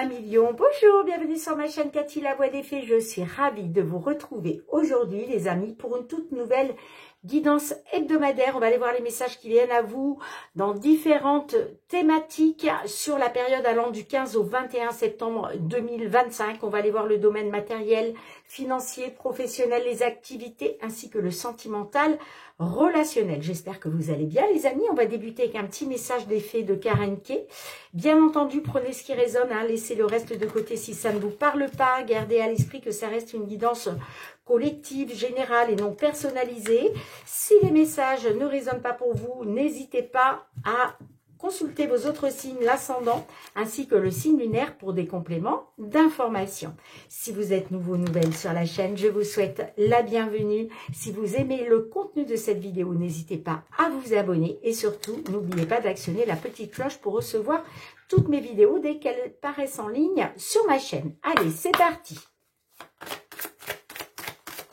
Amis Lion, bonjour, bienvenue sur ma chaîne Cathy la Voix des Fées. Je suis ravie de vous retrouver aujourd'hui les amis pour une toute nouvelle guidance hebdomadaire. On va aller voir les messages qui viennent à vous dans différentes thématiques sur la période allant du 15 au 21 septembre 2025. On va aller voir le domaine matériel, financier, professionnel, les activités ainsi que le sentimental, relationnel. J'espère que vous allez bien les amis. On va débuter avec un petit message des fées de Karen Kay. Bien entendu, prenez ce qui résonne, hein, laissez le reste de côté si ça ne vous parle pas. Gardez à l'esprit que ça reste une guidance collective, générale et non personnalisée. Si les messages ne résonnent pas pour vous, n'hésitez pas à consulter vos autres signes, l'ascendant, ainsi que le signe lunaire pour des compléments d'information. Si vous êtes nouveau, nouvelle sur la chaîne, je vous souhaite la bienvenue. Si vous aimez le contenu de cette vidéo, n'hésitez pas à vous abonner et surtout, n'oubliez pas d'actionner la petite cloche pour recevoir toutes mes vidéos dès qu'elles paraissent en ligne sur ma chaîne. Allez, c'est parti!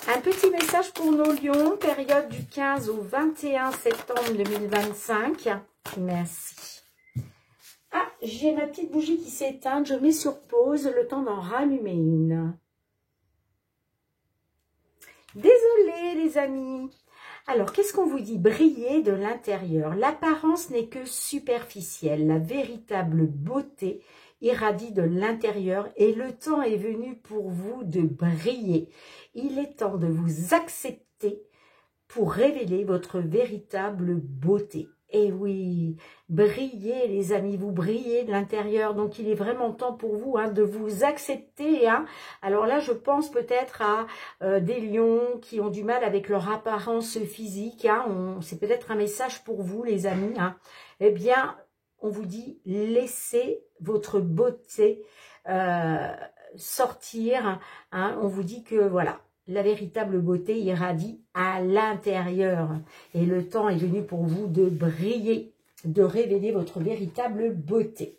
Un petit message pour nos lions, période du 15 au 21 septembre 2025. Merci. Ah, j'ai ma petite bougie qui s'est éteinte. Je mets sur pause le temps d'en rallumer une. Désolée les amis. Alors, qu'est-ce qu'on vous dit? Briller de l'intérieur. L'apparence n'est que superficielle. La véritable beauté irradie de l'intérieur et le temps est venu pour vous de briller. Il est temps de vous accepter pour révéler votre véritable beauté. Et oui, brillez les amis, vous brillez de l'intérieur, donc il est vraiment temps pour vous de vous accepter. Alors là, je pense peut-être à des lions qui ont du mal avec leur apparence physique. C'est peut-être un message pour vous les amis. Eh bien, on vous dit, laissez votre beauté sortir. On vous dit que voilà. La véritable beauté irradie à l'intérieur. Et le temps est venu pour vous de briller, de révéler votre véritable beauté.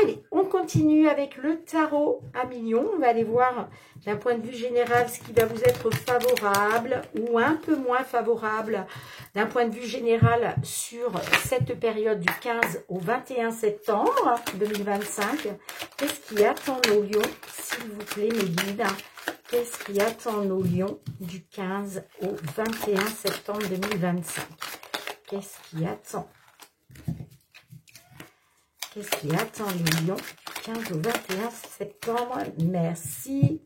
Allez, on continue avec le tarot à millions. On va aller voir d'un point de vue général ce qui va vous être favorable ou un peu moins favorable d'un point de vue général sur cette période du 15 au 21 septembre 2025. Qu'est-ce qui attend nos lions, s'il vous plaît, mes guides? Qu'est-ce qui attend nos lions du 15 au 21 septembre 2025? Qu'est-ce qui attend? Qu'est-ce qui attend les lions du 15 au 21 septembre? Merci.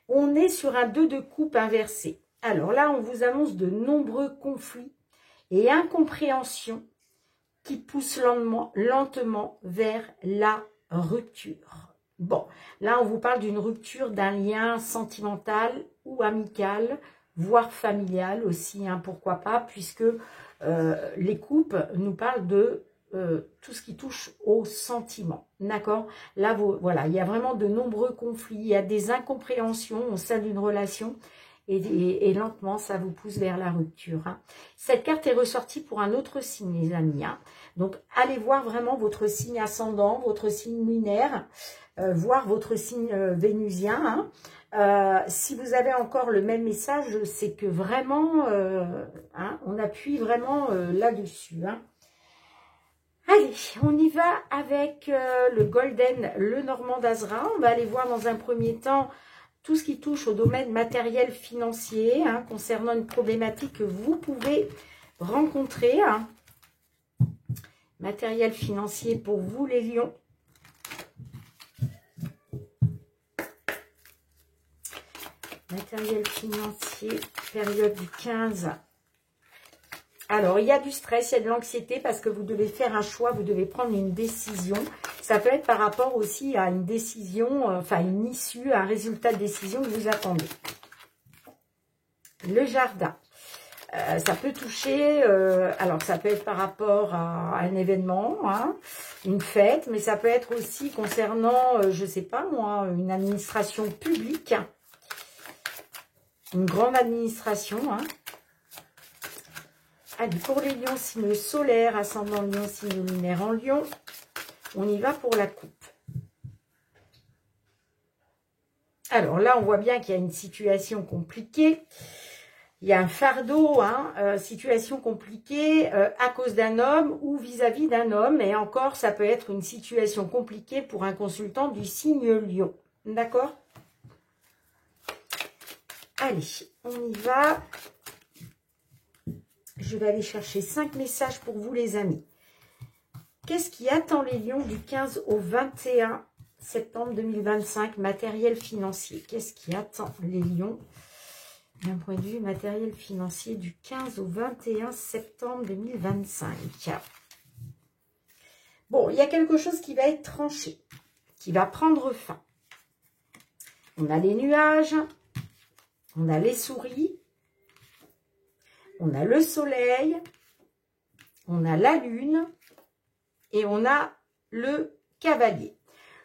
On est sur un 2 de coupe inversé. Alors là, on vous annonce de nombreux conflits et incompréhensions qui poussent lentement vers la rupture. Bon, là, on vous parle d'une rupture d'un lien sentimental ou amical, voire familial aussi, pourquoi pas, puisque les coupes nous parlent de tout ce qui touche au sentiment, d'accord? Là, voilà, il y a vraiment de nombreux conflits, il y a des incompréhensions au sein d'une relation et lentement, ça vous pousse vers la rupture. Cette carte est ressortie pour un autre signe, les amis. Donc, allez voir vraiment votre signe ascendant, votre signe lunaire, voir votre signe vénusien. Si vous avez encore le même message, c'est que vraiment, on appuie vraiment là-dessus. Allez, on y va avec le Golden, le Normand d'Azra. On va aller voir dans un premier temps tout ce qui touche au domaine matériel financier, concernant une problématique que vous pouvez rencontrer. Matériel financier pour vous les lions. Matériel financier, période du 15. Alors, il y a du stress, il y a de l'anxiété parce que vous devez faire un choix, vous devez prendre une décision. Ça peut être par rapport aussi à une décision, enfin une issue, un résultat de décision que vous attendez. Le jardin. Ça peut toucher, alors ça peut être par rapport à un événement, une fête, mais ça peut être aussi concernant, je ne sais pas moi, une administration publique. Une grande administration. Allez, pour les lions, signe solaire, ascendant lion, signe lunaire en lion. On y va pour la coupe. Alors là, on voit bien qu'il y a une situation compliquée. il y a un fardeau, hein, situation compliquée à cause d'un homme ou vis-à-vis d'un homme. Et encore, ça peut être une situation compliquée pour un consultant du signe Lion. D'accord? Allez, on y va. Je vais aller chercher 5 messages pour vous, les amis. Qu'est-ce qui attend les lions du 15 au 21 septembre 2025, matériel financier? Qu'est-ce qui attend les lions d'un point de vue matériel financier du 15 au 21 septembre 2025? Bon, il y a quelque chose qui va être tranché, qui va prendre fin. On a les nuages, on a les souris, on a le soleil, on a la lune et on a le cavalier.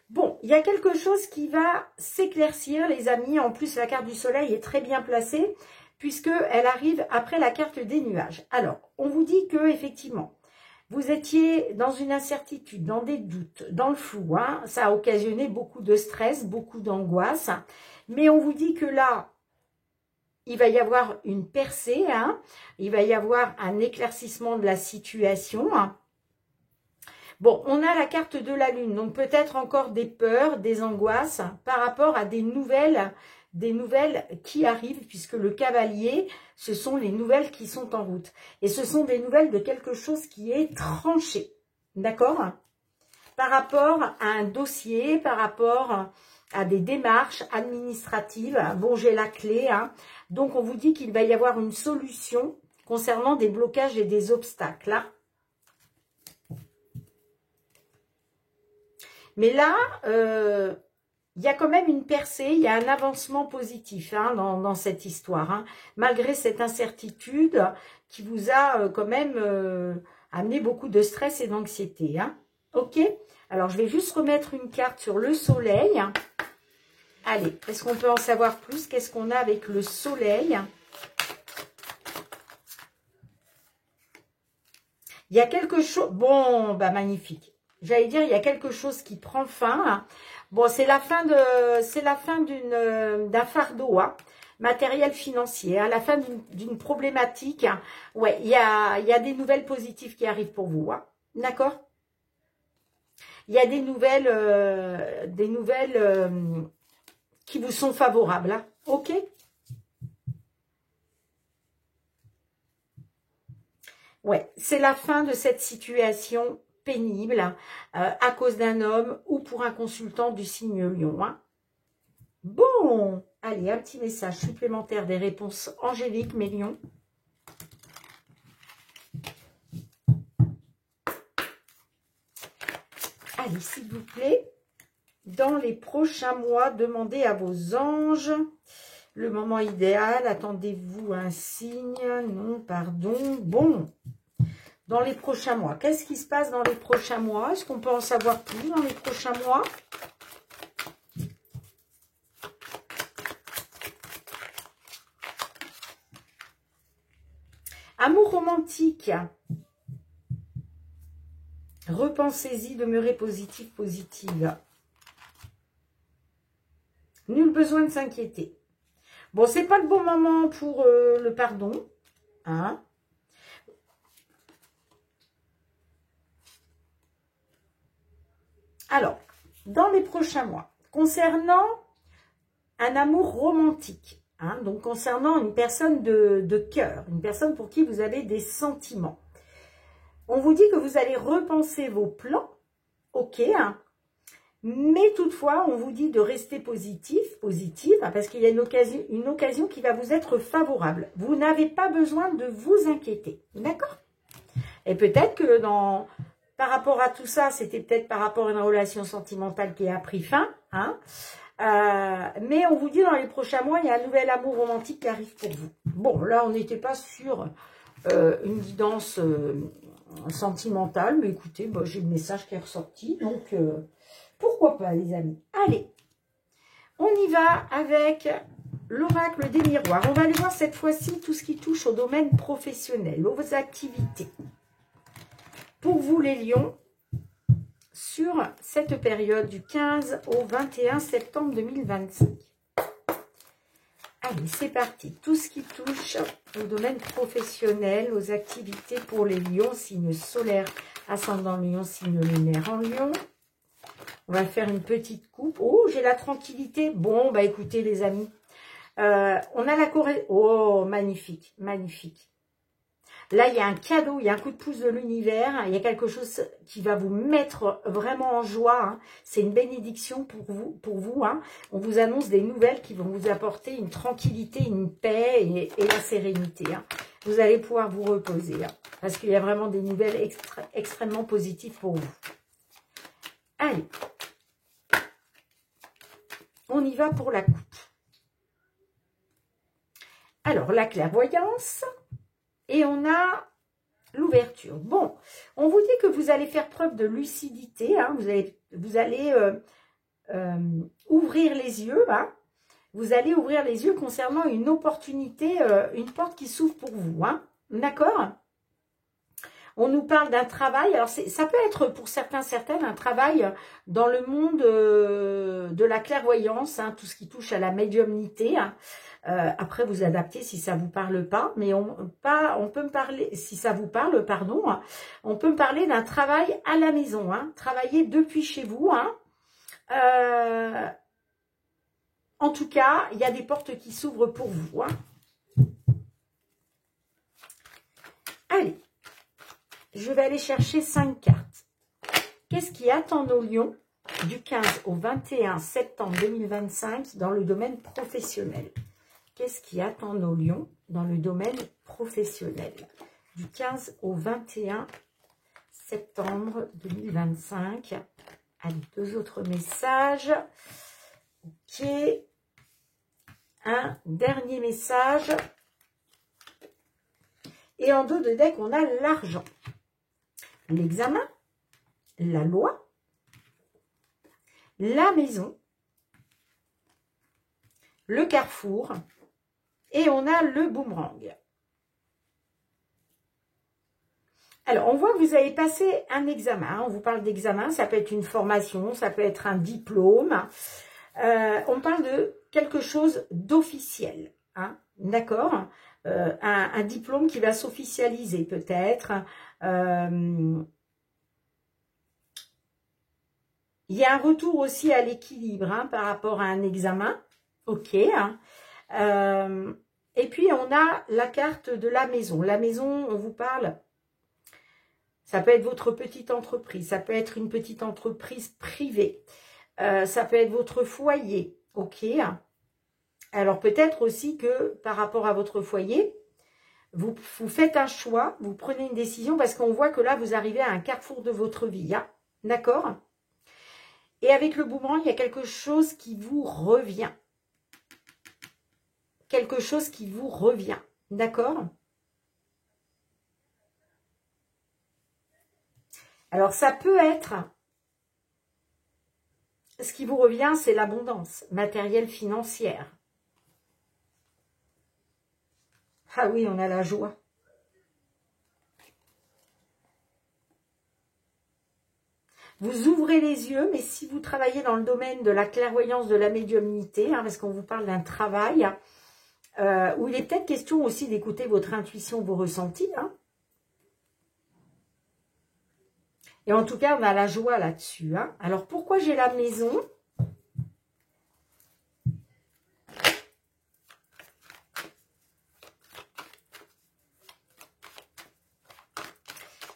Bon, il y a quelque chose qui va s'éclaircir, les amis. En plus, la carte du soleil est très bien placée puisqu'elle arrive après la carte des nuages. Alors, on vous dit que effectivement, vous étiez dans une incertitude, dans des doutes, dans le flou. Hein. Ça a occasionné beaucoup de stress, beaucoup d'angoisse. Mais on vous dit que là, il va y avoir une percée. Hein. Il va y avoir un éclaircissement de la situation. Hein. Bon, on a la carte de la lune, donc peut-être encore des peurs, des angoisses par rapport à des nouvelles qui arrivent, puisque le cavalier, ce sont les nouvelles qui sont en route. Et ce sont des nouvelles de quelque chose qui est tranché, d'accord? Par rapport à un dossier, par rapport à des démarches administratives. Bon, j'ai la clé, hein. Donc on vous dit qu'il va y avoir une solution concernant des blocages et des obstacles, hein. Mais là, il y a quand même une percée, il y a un avancement positif, hein, dans cette histoire, hein, malgré cette incertitude qui vous a quand même amené beaucoup de stress et d'anxiété. Hein. Ok? Alors, je vais juste remettre une carte sur le soleil. Allez, est-ce qu'on peut en savoir plus? Qu'est-ce qu'on a avec le soleil? Il y a quelque chose... Bon, bah magnifique. J'allais dire, il y a quelque chose qui prend fin. Bon, c'est la fin d'un fardeau, hein, matériel financier, hein, la fin d'une problématique. Hein. Ouais, il y a des nouvelles positives qui arrivent pour vous, hein. D'accord? Il y a des nouvelles qui vous sont favorables, hein. Ok? Ouais, c'est la fin de cette situation pénible à cause d'un homme ou pour un consultant du signe Lion. Hein. Bon, allez, un petit message supplémentaire des réponses angéliques, mes lions. Allez, s'il vous plaît, dans les prochains mois, demandez à vos anges le moment idéal. Attendez-vous un signe? Non, pardon. Bon. Dans les prochains mois. Qu'est-ce qui se passe dans les prochains mois? Est-ce qu'on peut en savoir plus dans les prochains mois? Amour romantique. Repensez-y, demeurez positif, positive. Nul besoin de s'inquiéter. Bon, c'est pas le bon moment pour le pardon. Hein? Alors, dans les prochains mois, concernant un amour romantique, hein, donc concernant une personne de cœur, une personne pour qui vous avez des sentiments, on vous dit que vous allez repenser vos plans, ok, hein, mais toutefois, on vous dit de rester positive, hein, parce qu'il y a une occasion qui va vous être favorable. Vous n'avez pas besoin de vous inquiéter, d'accord? Et peut-être que par rapport à tout ça, c'était peut-être par rapport à une relation sentimentale qui a pris fin. Hein, mais on vous dit dans les prochains mois, il y a un nouvel amour romantique qui arrive pour vous. Bon, là, on n'était pas sur une guidance sentimentale. Mais écoutez, bah, j'ai le message qui est ressorti. Donc, pourquoi pas, les amis? Allez, on y va avec l'oracle des miroirs. On va aller voir cette fois-ci tout ce qui touche au domaine professionnel, aux activités. Pour vous, les lions, sur cette période du 15 au 21 septembre 2025. Allez, c'est parti. Tout ce qui touche au domaine professionnel, aux activités pour les lions, signe solaire, ascendant lion, signe lunaire en lion. On va faire une petite coupe. Oh, j'ai la tranquillité. Bon, bah écoutez les amis. On a la Corée. Oh, magnifique, magnifique. Là, il y a un cadeau, il y a un coup de pouce de l'univers. Il y a quelque chose qui va vous mettre vraiment en joie. Hein. C'est une bénédiction pour vous. Hein. On vous annonce des nouvelles qui vont vous apporter une tranquillité, une paix et la sérénité. Hein. Vous allez pouvoir vous reposer. Hein, parce qu'il y a vraiment des nouvelles extrêmement positives pour vous. Allez. On y va pour la coupe. Alors, la clairvoyance. Et on a l'ouverture. Bon, on vous dit que vous allez faire preuve de lucidité. Hein, vous allez ouvrir les yeux. Hein, vous allez ouvrir les yeux concernant une opportunité, une porte qui s'ouvre pour vous. Hein, d'accord ? On nous parle d'un travail. Alors, ça peut être pour certains, certaines, un travail dans le monde de la clairvoyance. Hein, tout ce qui touche à la médiumnité. Hein. Après, vous adaptez si ça vous parle pas, mais on peut me parler, si ça vous parle, pardon, on peut me parler d'un travail à la maison, hein, travailler depuis chez vous. Hein. En tout cas, il y a des portes qui s'ouvrent pour vous. Hein. Allez, je vais aller chercher 5 cartes. Qu'est-ce qui attend nos lions du 15 au 21 septembre 2025 dans le domaine professionnel ? Qu'est-ce qui attend nos lions dans le domaine professionnel du 15 au 21 septembre 2025. Allez, 2 autres messages. Ok. Un dernier message. Et en dos de deck, on a l'argent, l'examen, la loi, la maison, le carrefour. Et on a le boomerang. Alors, on voit que vous avez passé un examen. On vous parle d'examen. Ça peut être une formation, ça peut être un diplôme. On parle de quelque chose d'officiel. Hein, d'accord, un diplôme qui va s'officialiser peut-être. Il y a un retour aussi à l'équilibre hein, par rapport à un examen. Ok, hein. Et puis, on a la carte de la maison. La maison, on vous parle, ça peut être votre petite entreprise, ça peut être une petite entreprise privée, ça peut être votre foyer, ok. Alors, peut-être aussi que par rapport à votre foyer, vous faites un choix, vous prenez une décision parce qu'on voit que là, vous arrivez à un carrefour de votre vie, hein, d'accord. Et avec le boomerang, il y a quelque chose qui vous revient. Quelque chose qui vous revient, d'accord? Alors, ça peut être, ce qui vous revient, c'est l'abondance matérielle, financière. Ah oui, on a la joie. Vous ouvrez les yeux, mais si vous travaillez dans le domaine de la clairvoyance, de la médiumnité, hein, parce qu'on vous parle d'un travail, où il est peut-être question aussi d'écouter votre intuition, vos ressentis. Hein. Et en tout cas, on a la joie là-dessus. Hein. Alors, pourquoi j'ai la maison?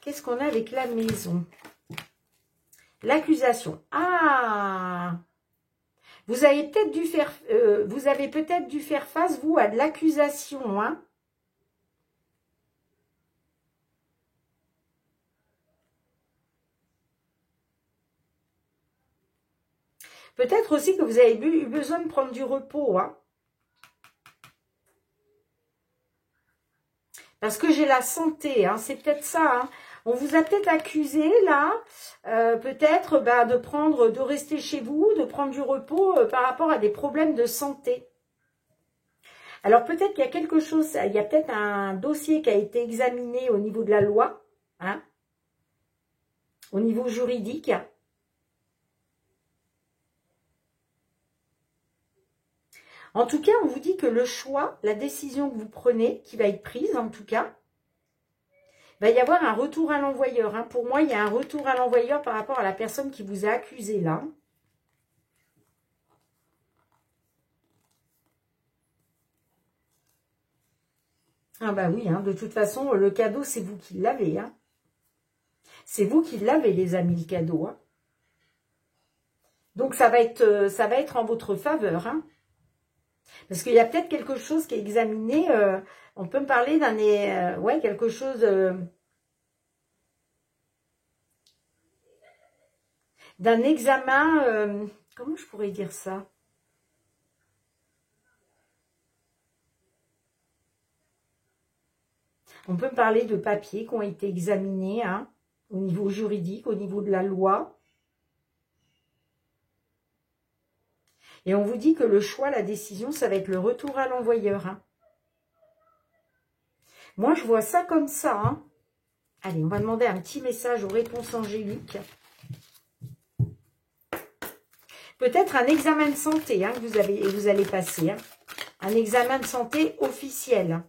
Qu'est-ce qu'on a avec la maison? L'accusation. Ah! Vous avez peut-être dû faire face, vous, à de l'accusation, hein? Peut-être aussi que vous avez eu besoin de prendre du repos, hein? Parce que j'ai la santé, hein? C'est peut-être ça, hein? On vous a peut-être accusé, là, peut-être de rester chez vous, de prendre du repos par rapport à des problèmes de santé. Alors, peut-être qu'il y a quelque chose, il y a peut-être un dossier qui a été examiné au niveau de la loi, hein, au niveau juridique. En tout cas, on vous dit que le choix, la décision que vous prenez, qui va être prise en tout cas, va y avoir un retour à l'envoyeur. Hein. Pour moi, il y a un retour à l'envoyeur par rapport à la personne qui vous a accusé là. Ah bah oui, hein, de toute façon, le cadeau, c'est vous qui l'avez. Hein. C'est vous qui l'avez, les amis, le cadeau. Hein. Donc, ça va être en votre faveur. Hein. Parce qu'il y a peut-être quelque chose qui est examiné. On peut me parler d'un... ouais, quelque chose... d'un examen... comment je pourrais dire ça? On peut me parler de papiers qui ont été examinés, hein, au niveau juridique, au niveau de la loi. Et on vous dit que le choix, la décision, ça va être le retour à l'envoyeur. Hein. Moi, je vois ça comme ça. Hein. Allez, on va demander un petit message aux réponses angéliques. Peut-être un examen de santé hein, que vous allez passer. Hein. Un examen de santé officiel.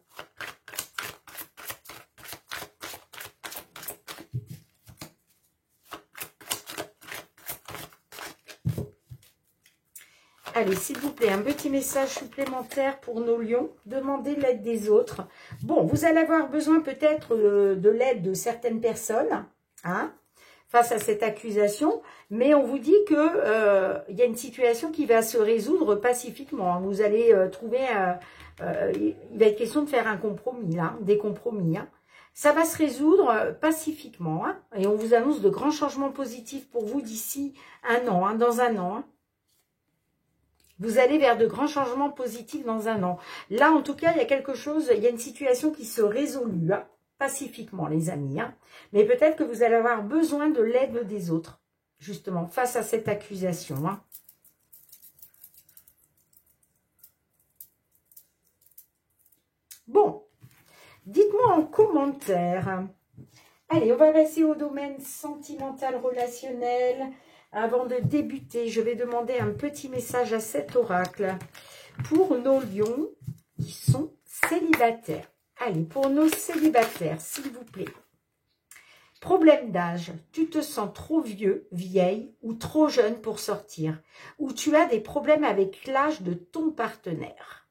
Allez, s'il vous plaît, un petit message supplémentaire pour nos lions. Demandez l'aide des autres. Bon, vous allez avoir besoin peut-être de l'aide de certaines personnes hein, face à cette accusation. Mais on vous dit que y a une situation qui va se résoudre pacifiquement. Vous allez trouver... il va être question de faire un compromis, là, des compromis. Hein. Ça va se résoudre pacifiquement. Hein, et on vous annonce de grands changements positifs pour vous d'ici un an, hein, dans un an. Hein. Vous allez vers de grands changements positifs dans un an. Là, en tout cas, il y a quelque chose, il y a une situation qui se résolue hein, pacifiquement, les amis. Hein. Mais peut-être que vous allez avoir besoin de l'aide des autres, justement, face à cette accusation. Hein. Bon, dites-moi en commentaire. Allez, on va passer au domaine sentimental, relationnel. Avant de débuter, je vais demander un petit message à cet oracle pour nos lions qui sont célibataires. Allez, pour nos célibataires, s'il vous plaît. Problème d'âge, tu te sens trop vieux, vieille ou trop jeune pour sortir. Ou tu as des problèmes avec l'âge de ton partenaire.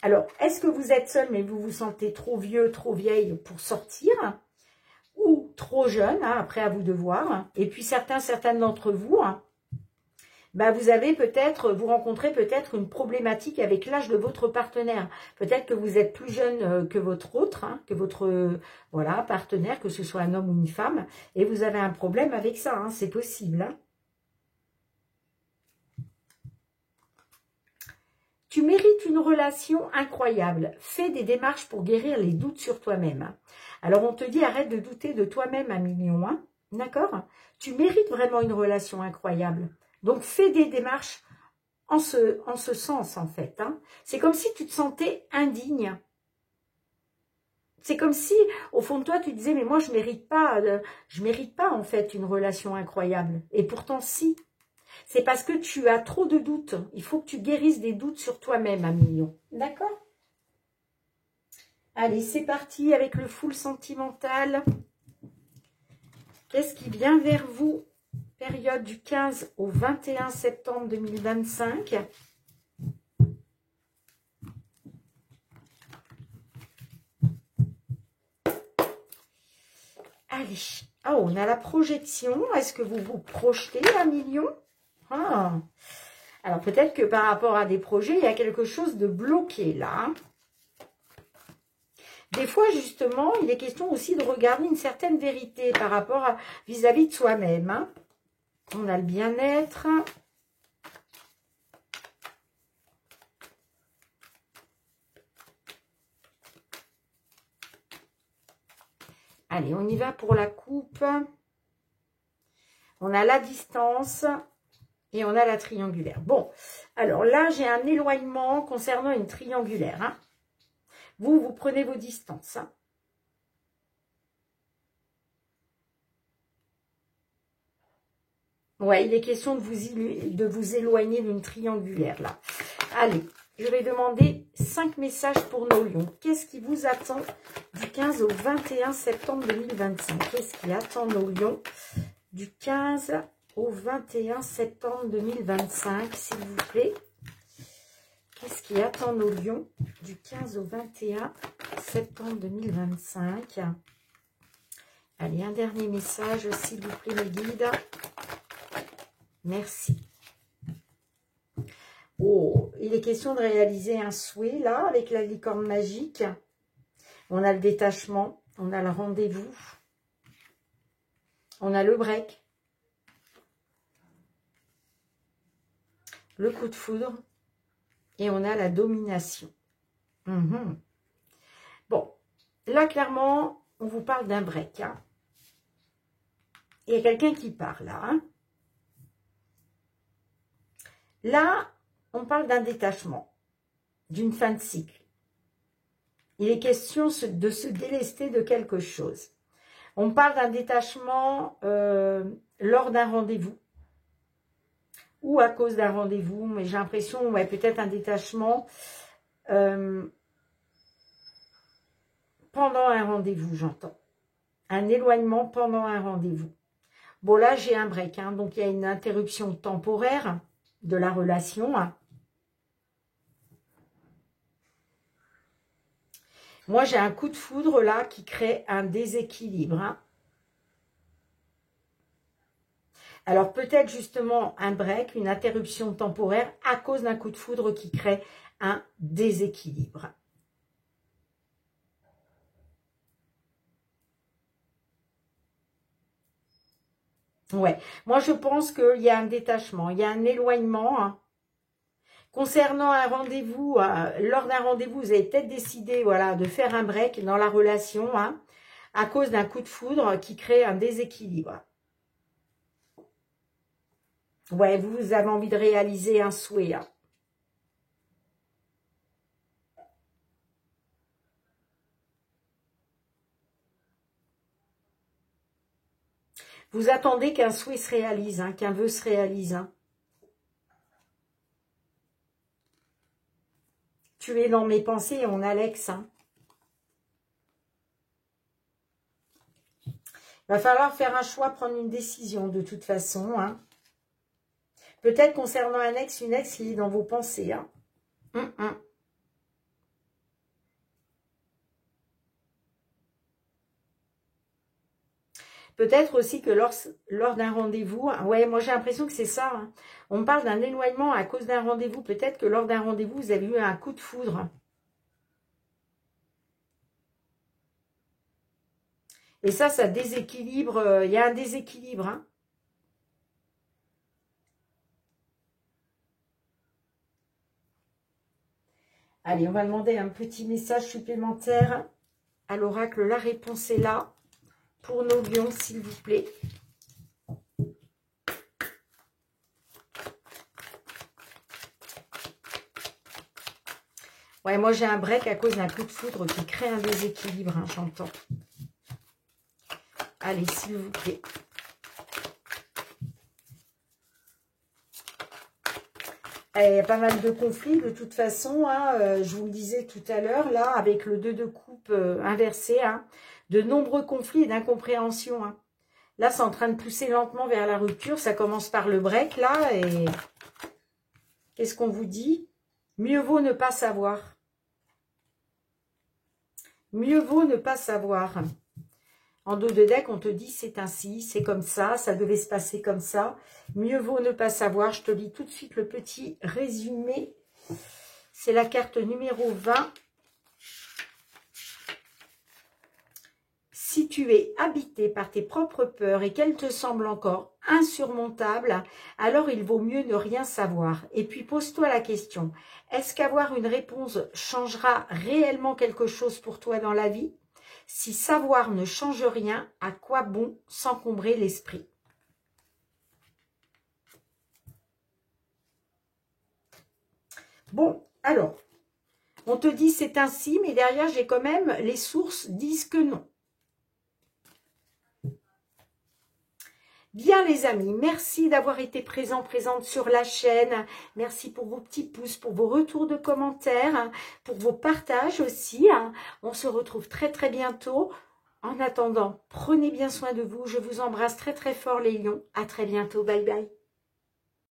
Alors, est-ce que vous êtes seul mais vous vous sentez trop vieux, trop vieille pour sortir ? Ou trop jeune, hein, après à vous de voir. Et puis certaines d'entre vous, hein, bah vous avez peut-être, vous rencontrez peut-être une problématique avec l'âge de votre partenaire. Peut-être que vous êtes plus jeune que votre autre, hein, que votre voilà partenaire, que ce soit un homme ou une femme, et vous avez un problème avec ça, hein, c'est possible. Hein. Tu mérites une relation incroyable. Fais des démarches pour guérir les doutes sur toi-même. Alors, on te dit, arrête de douter de toi-même 1 million. Hein, d'accord? Tu mérites vraiment une relation incroyable. Donc, fais des démarches en ce sens, en fait. Hein. C'est comme si tu te sentais indigne. C'est comme si, au fond de toi, tu disais, mais moi, je mérite pas, en fait, une relation incroyable. Et pourtant, si. C'est parce que tu as trop de doutes. Il faut que tu guérisses des doutes sur toi-même, 1 million. D'accord? Allez, c'est parti avec le full sentimental. Qu'est-ce qui vient vers vous? Période du 15 au 21 septembre 2025. Allez. Ah, on a la projection. Est-ce que vous vous projetez, 1 million? Ah. Alors, peut-être que par rapport à des projets, il y a quelque chose de bloqué là. Des fois, justement, il est question aussi de regarder une certaine vérité par rapport à vis-à-vis de soi-même. Hein. On a le bien-être. Allez, on y va pour la coupe. On a la distance et on a la triangulaire. Bon, alors là, j'ai un éloignement concernant une triangulaire. Hein. Vous prenez vos distances. Hein. Ouais, il est question de vous éloigner d'une triangulaire, là. Allez, je vais demander 5 messages pour nos lions. Qu'est-ce qui vous attend du 15 au 21 septembre 2025? Qu'est-ce qui attend nos lions du 15 au 21 septembre 2025, s'il vous plaît? Qu'est-ce qui attend nos lions du 15 au 21 septembre 2025? Allez, un dernier message, s'il vous plaît, mes guides. Merci. Oh, il est question de réaliser un souhait, là, avec la licorne magique. On a le détachement, on a le rendez-vous, on a le break, le coup de foudre, et on a la domination. Bon, là, clairement, on vous parle d'un break. Hein. Il y a quelqu'un qui parle, là. Hein. Là, on parle d'un détachement, d'une fin de cycle. Il est question de se délester de quelque chose. On parle d'un détachement lors d'un rendez-vous ou à cause d'un rendez-vous, mais j'ai l'impression, ouais, peut-être un détachement pendant un rendez-vous, j'entends. Un éloignement pendant un rendez-vous. Bon, là, j'ai un break, hein, donc il y a une interruption temporaire de la relation. Hein. Moi, j'ai un coup de foudre là qui crée un déséquilibre. Hein. Alors, peut-être justement un break, une interruption temporaire à cause d'un coup de foudre qui crée un déséquilibre. Ouais, moi je pense qu'il y a un détachement, il y a un éloignement. Hein. Concernant un rendez-vous, lors d'un rendez-vous, vous avez peut-être décidé voilà, de faire un break dans la relation hein, à cause d'un coup de foudre qui crée un déséquilibre. Ouais, vous avez envie de réaliser un souhait. Hein. Vous attendez qu'un souhait se réalise, hein, qu'un vœu se réalise. Hein. Tu es dans mes pensées, mon Alex. Hein. Il va falloir faire un choix, prendre une décision de toute façon. Hein. Peut-être concernant un ex, une ex qui est dans vos pensées. Hein. Peut-être aussi que lors d'un rendez-vous, ouais, moi j'ai l'impression que c'est ça. Hein. On parle d'un éloignement à cause d'un rendez-vous. Peut-être que lors d'un rendez-vous, vous avez eu un coup de foudre. Et ça déséquilibre. Il y a un déséquilibre. Hein. Allez, on va demander un petit message supplémentaire à l'oracle. La réponse est là. Pour nos lions, s'il vous plaît. Ouais, moi j'ai un break à cause d'un coup de foudre qui crée un déséquilibre, hein, j'entends. Allez, s'il vous plaît. Il y a pas mal de conflits de toute façon, hein, je vous le disais tout à l'heure, là, avec le 2 de coupe inversé, hein, de nombreux conflits et d'incompréhension. Hein. Là, c'est en train de pousser lentement vers la rupture, ça commence par le break, là, et qu'est-ce qu'on vous dit? Mieux vaut ne pas savoir. Mieux vaut ne pas savoir. En dos de deck, on te dit c'est ainsi, c'est comme ça devait se passer comme ça. Mieux vaut ne pas savoir. Je te lis tout de suite le petit résumé. C'est la carte numéro 20. Si tu es habité par tes propres peurs et qu'elles te semblent encore insurmontables, alors il vaut mieux ne rien savoir. Et puis pose-toi la question, est-ce qu'avoir une réponse changera réellement quelque chose pour toi dans la vie? Si savoir ne change rien, à quoi bon s'encombrer l'esprit? Bon, alors, on te dit c'est ainsi, mais derrière, j'ai quand même, les sources disent que non. Bien les amis, merci d'avoir été présente sur la chaîne. Merci pour vos petits pouces, pour vos retours de commentaires, pour vos partages aussi. On se retrouve très bientôt. En attendant, prenez bien soin de vous. Je vous embrasse très fort les lions. À très bientôt. Bye bye.